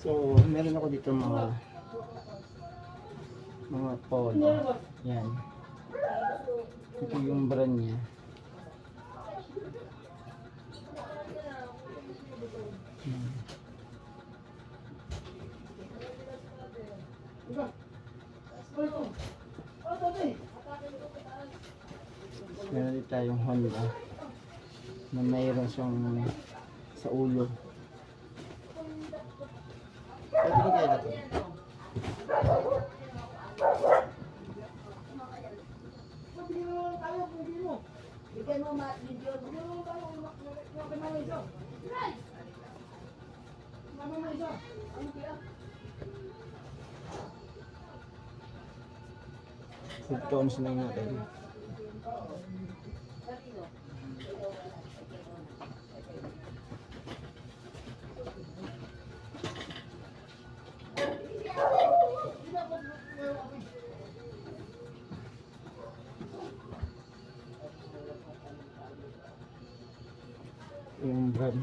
So, meron ako dito mga polo. Yan. Ito yung brand niya. Meron din tayong Honda na mayroon siyang sa ulo. Pwede ko kaya ito. Ito ang sinay natin. Yung brand.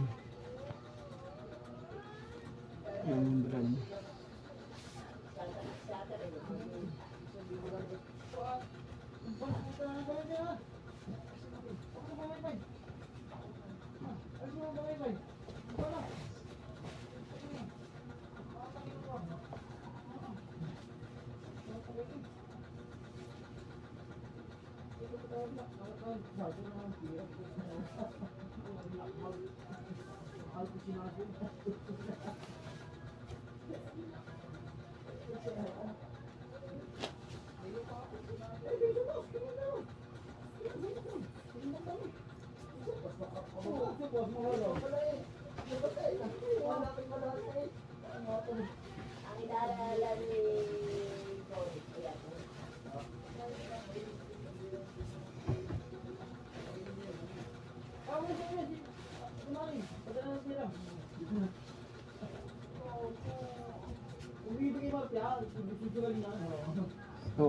So,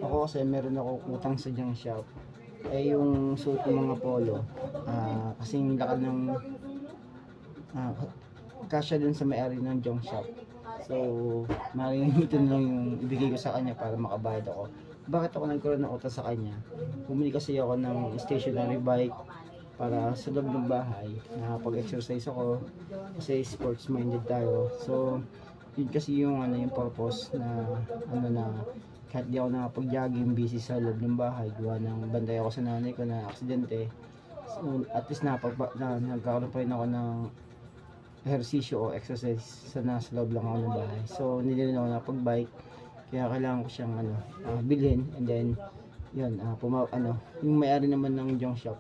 ako kasi meron ako utang sa junk shop. Eh yung suit ng mga polo, kasing lakad ng kasya dun sa may-ari ng junk shop. So, marinimitin lang yung ibigay ko sa kanya para makabayad ako. Bakit ako nagkaroon ng utang sa kanya? Bumili kasi ako ng stationary bike para sa loob ng bahay. Nakapag-exercise ako kasi sports minded tayo. So, yun kasi yung yung purpose na kahit di ako nakapag-jogging, busy sa loob ng bahay, gawa ng bantay ako sa nanay ko na aksidente. So, at least nagkaroon pa rin ako ng ehersisyo o exercise sa nasa loob lang ako ng bahay. So, hindi din ako nakapag-bike, kaya kailangan ko siyang bilhin. And then yun, yung may-ari naman ng junk shop,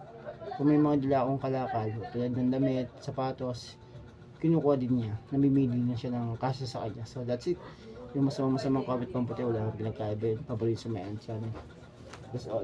kung may mga dala akong kalakal tulad ng damit, sapatos, kinukuha din niya, namimili na siya ng kasya sa kanya. So that's it. Yung masamang comment pang puti, wala akong pinagkaiba yun. Paborito sa may channel. That's all.